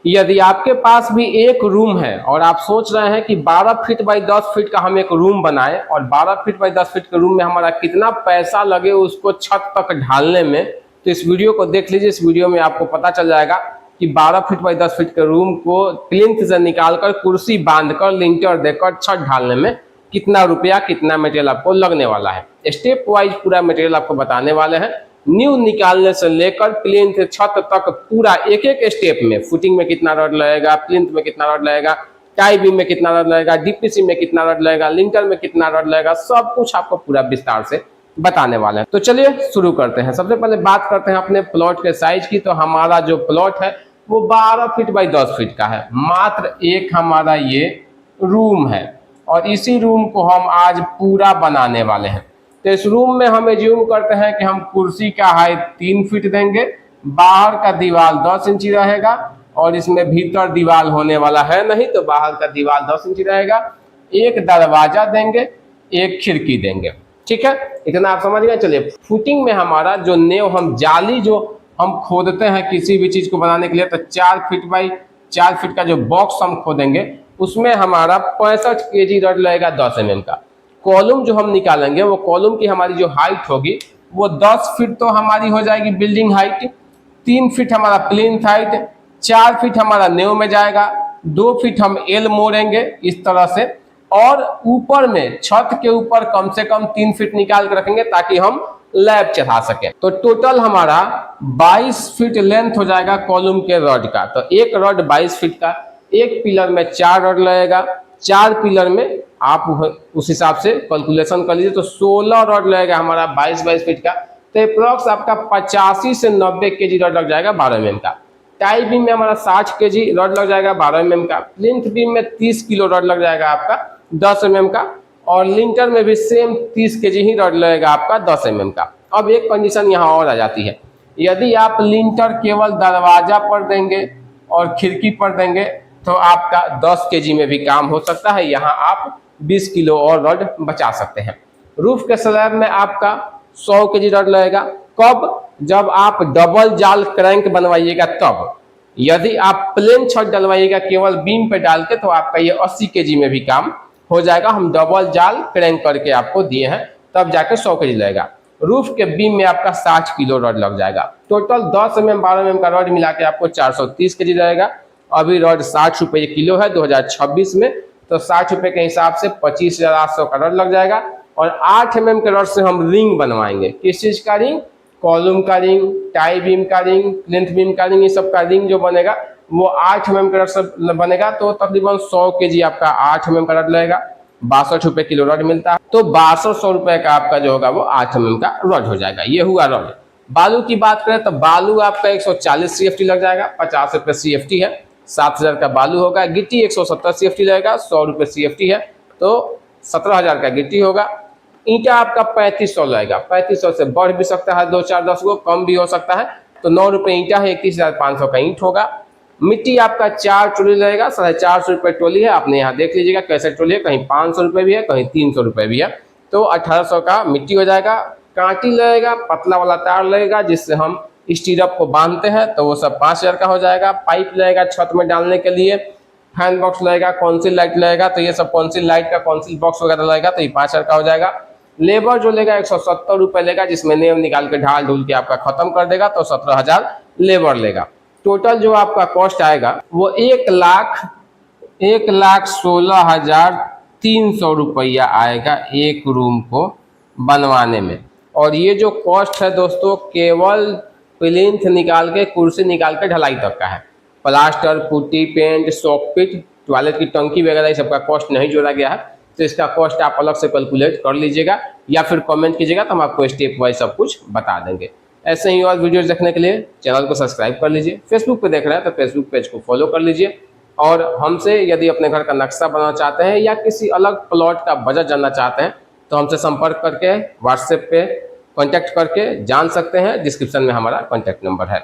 यदि आपके पास भी एक रूम है और आप सोच रहे हैं कि 12 फीट बाई 10 फीट का हम एक रूम बनाएं और 12 फीट बाई 10 फीट के रूम में हमारा कितना पैसा लगे उसको छत तक ढालने में, तो इस वीडियो को देख लीजिए। इस वीडियो में आपको पता चल जाएगा कि 12 फीट बाई 10 फीट के रूम को प्लिंथ से निकालकर कुर्सी बांधकर लिंटर देकर छत ढालने में कितना रुपया कितना मटेरियल आपको लगने वाला है। स्टेप वाइज पूरा मटेरियल आपको बताने वाले हैं, न्यू निकालने से लेकर प्लिंथ छत तक पूरा एक एक स्टेप में। फुटिंग में कितना रॉड लगेगा, प्लिंथ में कितना रॉड लगेगा, टाई बीम में कितना रॉड लगेगा, डीपीसी में कितना रॉड लगेगा, लिंटर में कितना रॉड लगेगा, सब कुछ आपको पूरा विस्तार से बताने वाले हैं। तो चलिए शुरू करते हैं। सबसे पहले बात करते हैं अपने प्लॉट के साइज की। तो हमारा जो प्लॉट है वो 12 फीट बाई 10 फीट का है। मात्र एक हमारा ये रूम है और इसी रूम को हम आज पूरा बनाने वाले हैं। तो इस रूम में हम एज्यूम करते हैं कि हम कुर्सी का हाइट 3 फीट देंगे, बाहर का दीवार 10 इंची रहेगा और इसमें भीतर दीवार होने वाला है नहीं, तो बाहर का दीवार 10 इंची रहेगा। एक दरवाजा देंगे, एक खिड़की देंगे, ठीक है, इतना आप समझ गए। चलिए, फुटिंग में हमारा जो नेव हम जाली जो हम खोदते हैं किसी भी चीज को बनाने के लिए, तो 4 फीट बाई 4 फीट का जो बॉक्स हम खोदेंगे उसमें हमारा 65 kg रॉड लगेगा 10 mm का। कॉलम जो हम निकालेंगे वो कॉलम की हमारी जो हाइट होगी वो 10 फीट तो हमारी हो जाएगी बिल्डिंग हाइट, 3 फीट हमारा प्लिंथ हाइट, 4 फीट हमारा नेव में जाएगा, 2 फीट हम एल मोड़ेंगे इस तरह से, और ऊपर में छत के ऊपर कम से कम 3 फीट निकाल के रखेंगे ताकि हम लैब चढ़ा सके। तो टोटल हमारा 22 फीट लेंथ हो जाएगा कॉलम के रॉड का। तो एक रॉड 22 फीट का, एक पिलर में 4 रॉड लगेगा, 4 पिलर में आप उस हिसाब से कैलकुलेशन कर लीजिए। तो 16 रॉड लगेगा हमारा 22 फीट का। तो अप्रॉक्स आपका 85 से 90 kg रॉड लग जाएगा 12 mm का। टाई बीम में हमारा 60 kg रॉड लग जाएगा 12 mm का। प्लिंथ बीम में 30 किलो रॉड लग जाएगा आपका 10 mm का, और लिंटर में भी सेम 30 kg ही रॉड लगेगा आपका 10 mm का। अब एक कंडीशन यहाँ और आ जाती है, यदि आप लिंटर केवल दरवाजा पर देंगे और खिड़की पर देंगे तो आपका 10 kg में भी काम हो सकता है। यहाँ आप 20 किलो और रॉड बचा सकते हैं। रूफ के स्लैब में आपका 100 kg रॉड लगेगा। कब? जब आप डबल जाल क्रैंक बनवाइएगा तब। यदि आप प्लेन छत डलवाइएगा केवल बीम पे डाल के तो आपका ये 80 kg में भी काम हो जाएगा। हम डबल जाल क्रैंक करके आपको दिए हैं, तब जाके 100 kg लगेगा। रूफ के बीम में आपका 60 किलो रॉड लग जाएगा। टोटल 10 mm 12 mm का रॉड मिला के आपको 430 kg रहेगा। अभी रॉड 60 रुपये किलो है 2026 में, तो 60 रुपये के हिसाब से 25,800 का रॉड लग जाएगा। और 8 mm के रॉड से हम रिंग बनवाएंगे। किस चीज का रिंग? कॉलम का रिंग, टाई बीम का रिंग, प्लिंथ बीम का रिंग, ये सब का रिंग जो बनेगा वो 8 mm के रॉड से बनेगा। तो तकरीबन 100 kg आपका 8 mm का रॉड लगेगा। 62 रुपये किलो रॉड मिलता है, तो 6200 रुपये का आपका जो होगा वो 8 mm का रॉड हो जाएगा। ये हुआ रॉड। बालू की बात करें तो बालू आपका 140 CFT लग जाएगा, 50 रुपये CFT है, 7000 का बालू होगा। गिट्टी 170 CFT लगेगा, 100 रुपये CFT है, तो 17,000 का गिट्टी होगा। ईंटा आपका 3500 लगेगा, 3500 से बढ़ भी सकता है, 2 4 10 गो कम भी हो सकता है। तो 9 रुपये ईंटा है, 31,500 का ईंट होगा। मिट्टी आपका 4 ट्रॉली लगेगा, 450 रुपये ट्रॉली है। आपने यहाँ देख लीजिएगा कैसे ट्रॉली है, कहीं 500 रुपये भी है, कहीं 300 रुपये भी है। तो 1800 का मिट्टी हो जाएगा। कांटी लगेगा, पतला वाला तार लगेगा जिससे हम स्टीरअप को बांधते हैं, तो वो सब 5000 का हो जाएगा। पाइप लगेगा छत में डालने के लिए। फैन बॉक्स लगेगा, कौनसिल लाइट लगेगा, तो ये सब कौनसिल लाइट का कौनसिल बॉक्स वगैरह लगेगा, तो ये 5000 का हो जाएगा। लेबर जो लेगा 170 रुपये लेगा, जिसमें नेव निकाल के ढाल ढूल के आपका खत्म कर देगा, तो 17,000 लेबर लेगा। टोटल जो आपका कॉस्ट आएगा वो 1,16,300 रुपया आएगा एक रूम को बनवाने में। और ये जो कॉस्ट है दोस्तों केवल प्लिंथ निकाल के कुर्सी निकाल के ढलाई तक का है। Plaster, putty, paint, socket, toilet की टंकी वगैरह ये सबका कॉस्ट नहीं जोड़ा गया है। तो इसका कॉस्ट आप अलग से कैलकुलेट कर लीजिएगा या फिर कमेंट कीजिएगा, तो हम आपको स्टेप वाइज सब कुछ बता देंगे। ऐसे ही और वीडियोस देखने के लिए चैनल को सब्सक्राइब कर लीजिए। फेसबुक पे देख रहे हैं तो फेसबुक पेज को फॉलो कर लीजिए। और हमसे यदि अपने घर का नक्शा बनाना चाहते हैं या किसी अलग प्लॉट का बजट जानना चाहते हैं तो हमसे संपर्क करके व्हाट्सएप पे कॉन्टैक्ट करके जान सकते हैं। डिस्क्रिप्शन में हमारा कॉन्टैक्ट नंबर है।